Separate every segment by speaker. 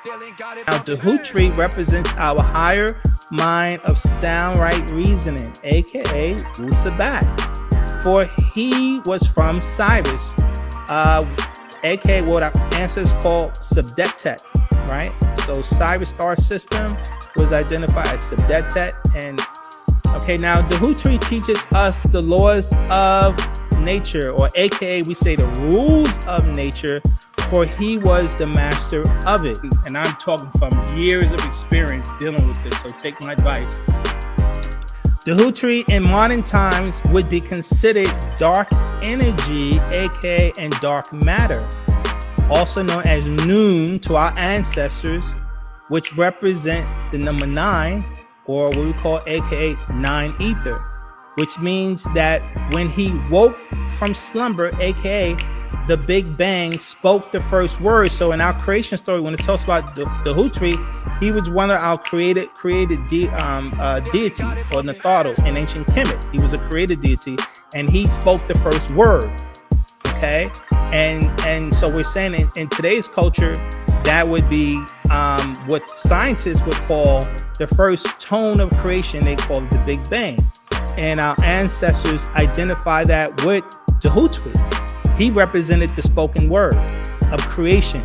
Speaker 1: Now, Tehuti represents our higher mind of sound right reasoning, aka Wusabat. For he was from Cyrus, aka what our ancestors call Subdectet, right? So Cyrus star system was identified as Subdectet. And okay, now Tehuti teaches us the laws of nature, or aka we say the rules of nature, for he was the master of it. And I'm talking from years of experience dealing with this, so take my advice. Tehuti in modern times would be considered dark energy, aka and dark matter, also known as Noon to our ancestors, which represent the number 9, or what we call aka 9 ether, which means that when he woke from slumber, aka the Big Bang, spoke the first word. So in our creation story, when it talks about the Tehuti, he was one of our created deities, or Natharu in ancient Kemet. He was a created deity, and he spoke the first word. Okay, and so we're saying in today's culture, that would be what scientists would call the first tone of creation. They call it the Big Bang, and our ancestors identify that with Tehuti. He represented the spoken word of creation.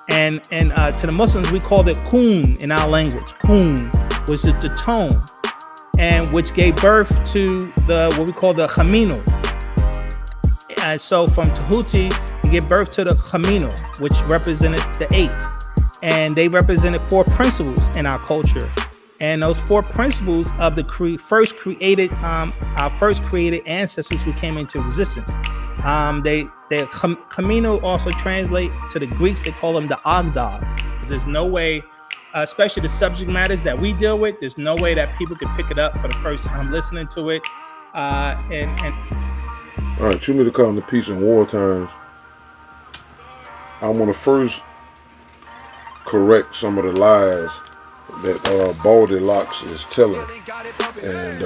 Speaker 1: And to the Muslims, we called it kun in our language. Kun was just the tone, and which gave birth to the what we call the Khamino. And so from Tehuti, you give birth to the Khamino, which represented the 8. And they represented 4 principles in our culture. And those 4 principles of the first created ancestors who came into existence. Camino also translate to the Greeks. They call them the Agdad. There's no way, especially the subject matters that we deal with, there's no way that people can pick it up for the first time listening to it. All
Speaker 2: right, true me to call in the peace and war times. I want to first correct some of the lies that Baldy Locks is telling, and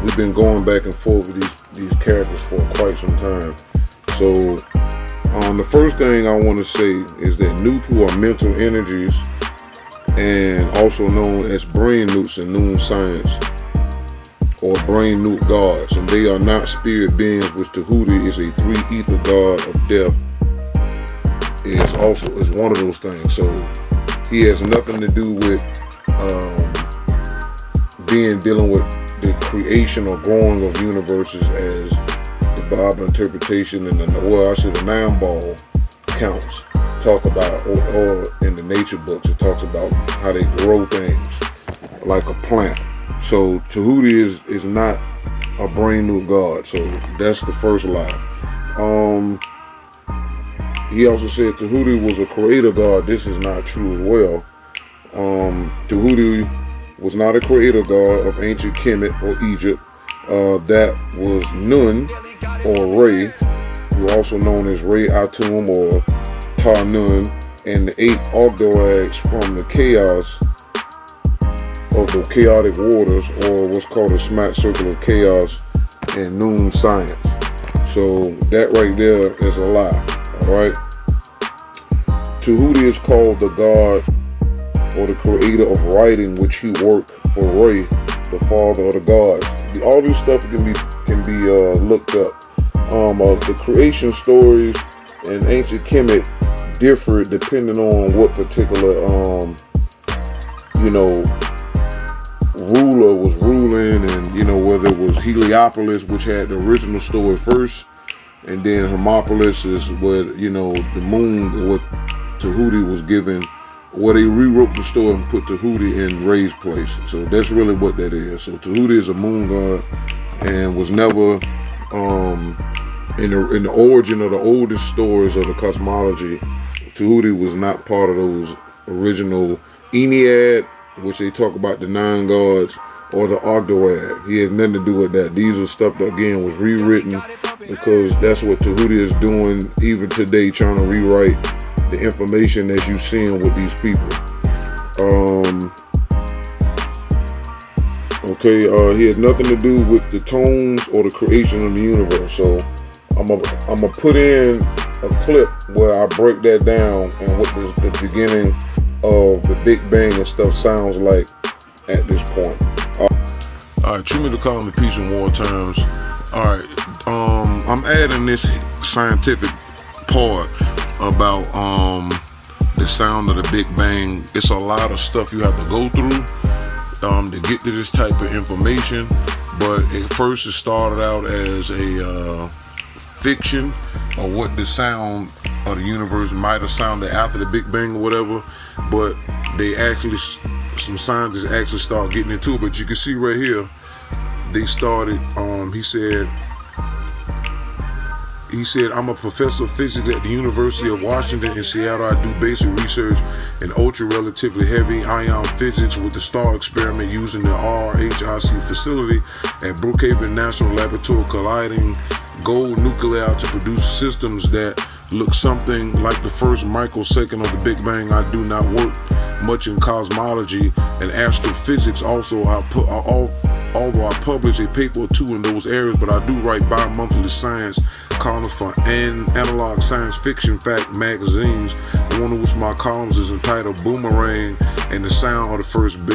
Speaker 2: we've been going back and forth with these characters for quite some time. So the first thing I want to say is that Nupu are mental energies, and also known as brain newts in Noon science, or brain newt gods, and they are not spirit beings, which Tehuti is a 3 ether god of death. Is one of those things. So he has nothing to do with dealing with the creation or growing of universes as the Bible interpretation and the 9-ball counts talk about, or in the nature books it talks about how they grow things like a plant. So Tehuti is not a brain new god. So that's the first lie. He also said Tehuti was a creator god. This is not true as well. Tehuti was not a creator god of ancient Kemet or Egypt. That was Nun, or Re, who are also known as Re Atum or Tar-Nun, and the 8 Ogdoads from the chaos of the chaotic waters, or what's called a smack circle of chaos in Noon science. So that right there is a lie. Alright? Tehuti is called the god or the creator of writing, which he worked for Re, the father of the gods. All this stuff can be looked up. The creation stories in ancient Kemet differ depending on what particular ruler was ruling, and whether it was Heliopolis, which had the original story first, and then Hermopolis is where the moon, what Tehuti was given, where they rewrote the story and put Tehuti in Re's place. So that's really what that is. So Tehuti is a moon god and was never in the origin of the oldest stories of the cosmology. Tehuti was not part of those original Ennead, which they talk about the 9 gods, or the Ogdoad. He has nothing to do with that. These are stuff that again was rewritten, because that's what Tehuti is doing even today, trying to rewrite the information that you're seeing with these people. He has nothing to do with the tones or the creation of the universe. So I'm gonna put in a clip where I break that down and what was the beginning of the Big Bang and stuff sounds like at this point. All right, true me to call me peace and war times. All right, I'm adding this scientific part about the sound of the Big Bang. It's a lot of stuff you have to go through to get to this type of information. But at first, it started out as a fiction or what the sound of the universe might have sounded after the Big Bang or whatever. But they actually, some scientists actually start getting into it. But you can see right here, they started. He said, I'm a professor of physics at the University of Washington in Seattle. I do basic research in ultra-relatively heavy ion physics with the STAR experiment using the RHIC facility at Brookhaven National Laboratory, colliding gold nuclei to produce systems that look something like the first microsecond of the Big Bang. I do not work much in cosmology and astrophysics. Also, although I publish a paper or two in those areas, but I do write bi-monthly science columns for analog science fiction fact magazines, one of which my columns is entitled Boomerang and the Sound of the First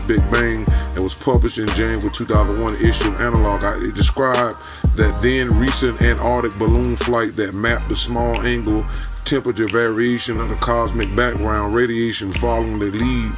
Speaker 2: Big Bang, and was published in January 2001 issue of Analog. It described that then recent Antarctic balloon flight that mapped the small angle temperature variation of the cosmic background radiation following the lead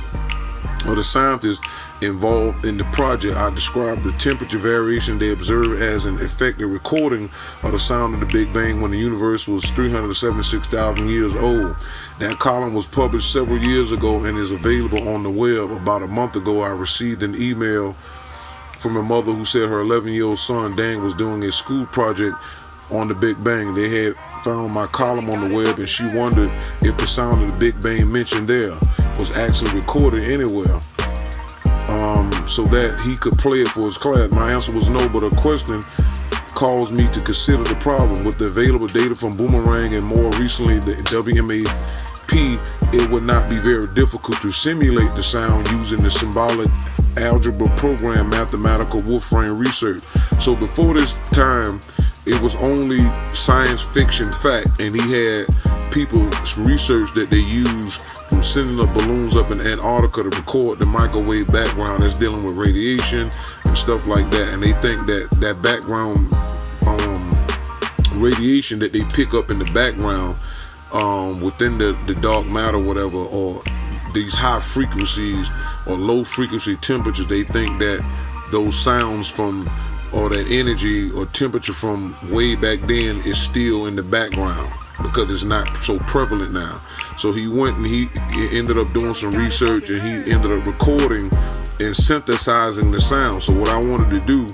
Speaker 2: of the scientists involved in the project. I described the temperature variation they observed as an effective recording of the sound of the Big Bang when the universe was 376,000 years old. That column was published several years ago and is available on the web. About a month ago, I received an email from a mother who said her 11-year-old son Dan was doing a school project on the Big Bang. They had found my column on the web, and she wondered if the sound of the Big Bang mentioned there was actually recorded anywhere, so that he could play it for his class. My answer was no, but her question caused me to consider the problem. With the available data from Boomerang and more recently the WMAP, it would not be very difficult to simulate the sound using the symbolic algebra program mathematical Wolfram research. So before this time, it was only science fiction fact, and he had people research that they use from sending up balloons up in Antarctica to record the microwave background that's dealing with radiation and stuff like that. And they think that that background radiation that they pick up in the background within the dark matter, whatever, or these high frequencies or low frequency temperatures, they think that those sounds from, or that energy or temperature from way back then is still in the background because it's not so prevalent now. So he went and he ended up doing some research, and he ended up recording and synthesizing the sound. So what I wanted to do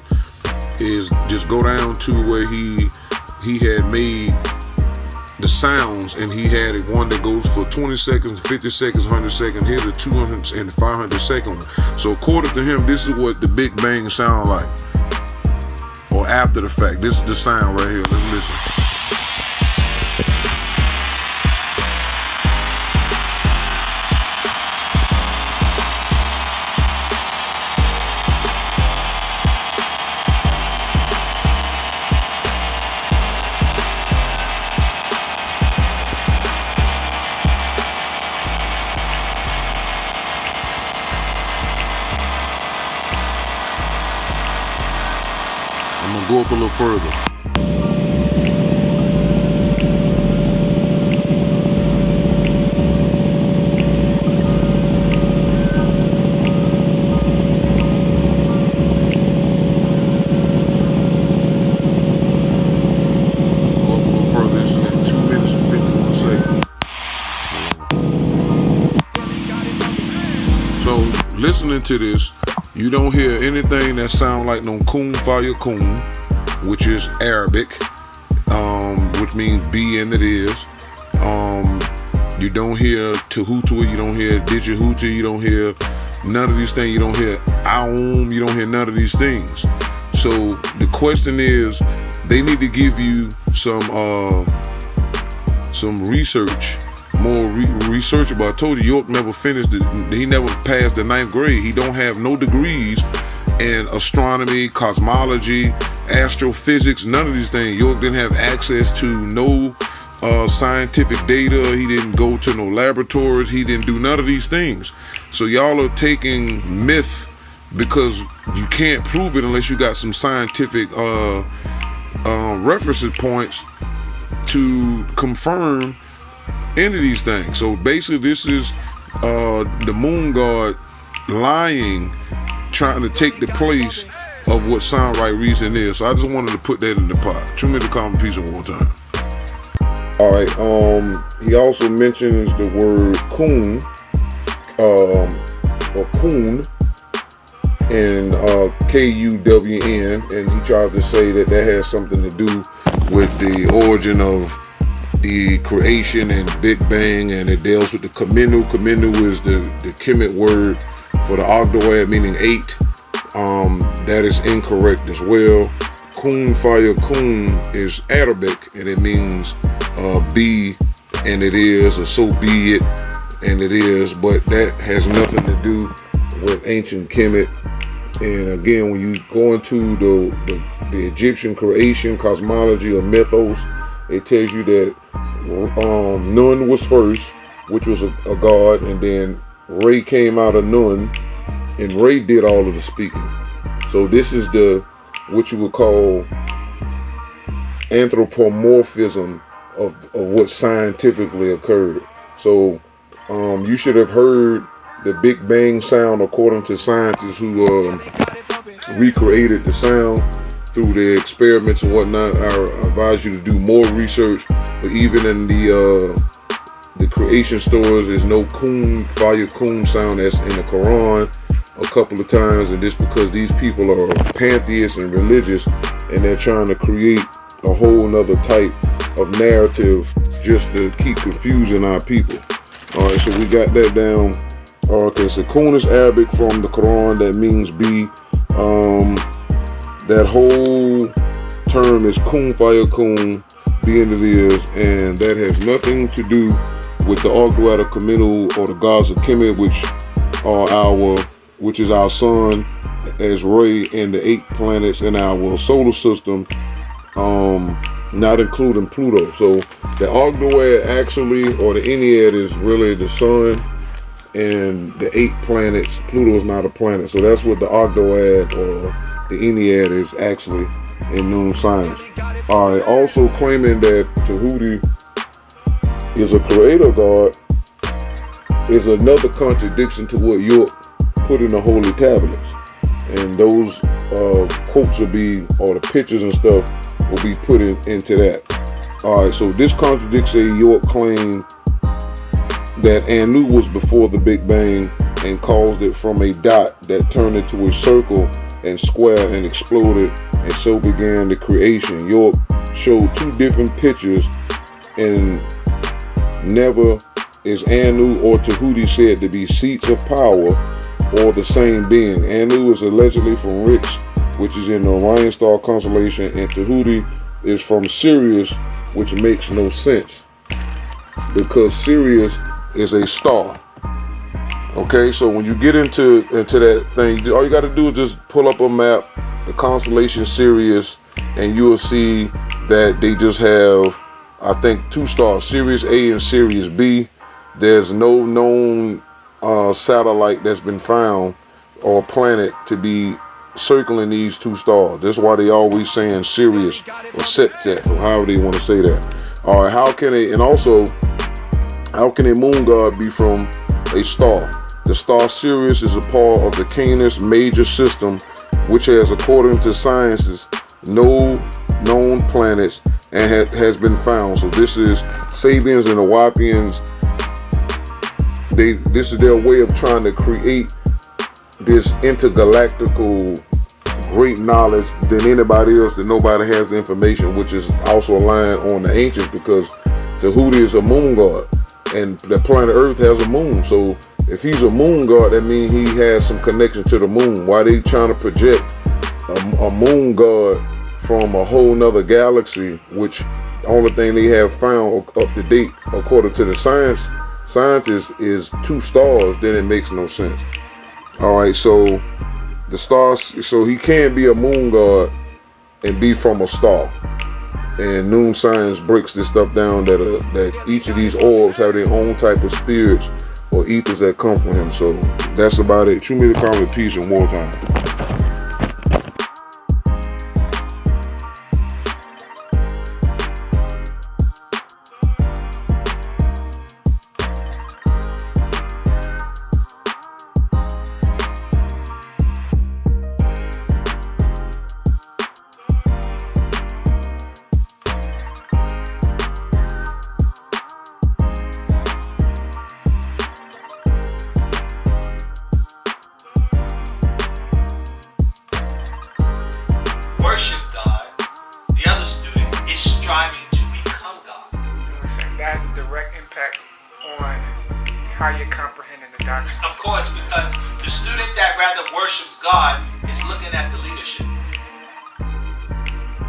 Speaker 2: is just go down to where he had made the sounds, and he had one that goes for 20 seconds, 50 seconds, 100 seconds. Here's a 200 and 500 second one. So according to him, this is what the Big Bang sound like, or after the fact. This is the sound right here. Let's listen. I'm gonna go up a little further. This is at 2 minutes and 51 seconds. So listening to this, you don't hear anything that sound like no kun fire kun, which is Arabic, which means be and it is. You don't hear Tehuti, you don't hear Tehuti, you don't hear none of these things. You don't hear Aum, you don't hear none of these things. So the question is, they need to give you some research, more research. But I told you, York never finished it. He never passed the 9th grade. He don't have no degrees in astronomy, cosmology, astrophysics, none of these things. York didn't have access to no scientific data. He didn't go to no laboratories. He didn't do none of these things. So y'all are taking myth because you can't prove it unless you got some scientific reference points to confirm any of these things. So basically this is the moon god lying, trying to take the place of what sound right reason is. So I just wanted to put that in the pot. Tune me to common piece one more time. All right. He also mentions the word coon, or coon, and K-U-W-N, and he tries to say that has something to do with the origin of the creation and Big Bang, and it deals with the Kaminu. Kaminu is the Kemet word for the Ogdoad, meaning 8. That is incorrect as well. Kun Fire Kun is Arabic, and it means be, and it is, or so be it, and it is, but that has nothing to do with ancient Kemet. And again, when you go into the Egyptian creation, cosmology, or mythos, it tells you that Nun was first, which was a god, and then Re came out of Nun, and Re did all of the speaking. So this is what you would call anthropomorphism of what scientifically occurred. So you should have heard the Big Bang sound according to scientists who recreated the sound through the experiments and whatnot. I advise you to do more research. But even in the creation stories, there's no kun, fire kun sound that's in the Quran a couple of times, and this because these people are pantheists and religious, and they're trying to create a whole nother type of narrative just to keep confusing our people. All right, so we got that down. Okay, so kun is Arabic from the Quran that means be. That whole term is kun fire kun, being it is, and that has nothing to do with the Ogdoad of Kaminu or the gods of Kemet, which is our sun as Re, and the 8 planets in our solar system, not including Pluto. So the Ogdoad actually, or the Ennead, is really the sun and the 8 planets. Pluto is not a planet. So that's what the Ogdoad or the Ennead is actually in known science. All right, also claiming that Tehuti is a creator god is another contradiction to what York put in the holy tablets. And those quotes will be, or the pictures and stuff will be put into that. All right, so this contradicts a York claim that Anu was before the Big Bang and caused it from a dot that turned into a circle and square and exploded, and so began the creation. York showed 2 different pictures, and never is Anu or Tehuti said to be seats of power or the same being. Anu is allegedly from Rix, which is in the Orion star constellation, and Tehuti is from Sirius, which makes no sense because Sirius is a star. Okay, so when you get into that thing, all you got to do is just pull up a map, the constellation Sirius, and you will see that they just have, I think, 2 stars, Sirius A and Sirius B. There's no known satellite that's been found or planet to be circling these 2 stars. That's why they always saying Sirius or Septet, or however they want to say that. All right, how can a moon god be from a star? The star Sirius is a part of the Canis major system, which has, according to sciences, no known planets and has been found. So this is Sabeans and the Wapians. This is their way of trying to create this intergalactical great knowledge than anybody else, that nobody has the information, which is also aligned on the ancients, because Tehuti is a moon god and the planet Earth has a moon. So if he's a moon god, that means he has some connection to the moon. Why they trying to project a moon god from a whole nother galaxy, which the only thing they have found up to date, according to the scientists, is 2 stars? Then it makes no sense. All right, so the stars, so he can't be a moon god and be from a star. And Noon Science breaks this stuff down that each of these orbs have their own type of spirits or ethers that come from him. So that's about it. True me to call it peace in wartime.
Speaker 3: Worship God. The other student is striving to become God.
Speaker 4: That has a direct impact on how you're comprehending the doctrine.
Speaker 3: Of course, because the student that rather worships God is looking at the leadership.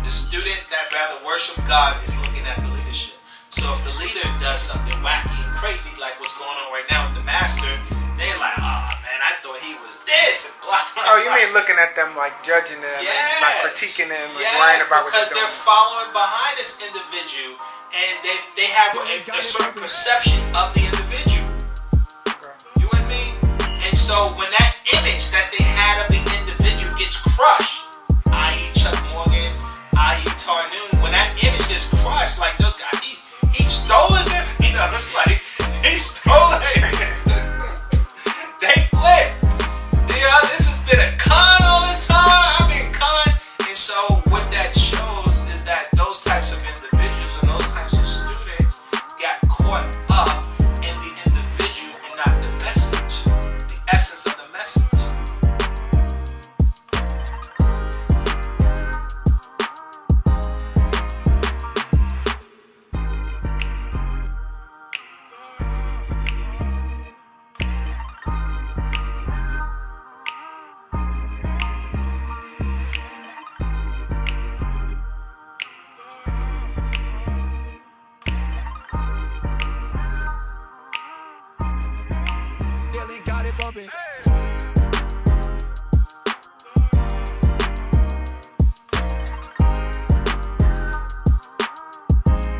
Speaker 3: The student that rather worship God is looking at the leadership. So if the leader does something wacky and crazy like what's going on right now with the master, they're like, oh man, I thought he was this and blah, blah,
Speaker 4: Oh, you
Speaker 3: blah.
Speaker 4: mean looking at them like judging them,
Speaker 3: Yes.
Speaker 4: and like critiquing them, and worrying about what
Speaker 3: because
Speaker 4: they're
Speaker 3: they're
Speaker 4: doing.
Speaker 3: following behind this individual and they have a certain perception of the individual. You with me? And so when that image that they had of the individual gets crushed,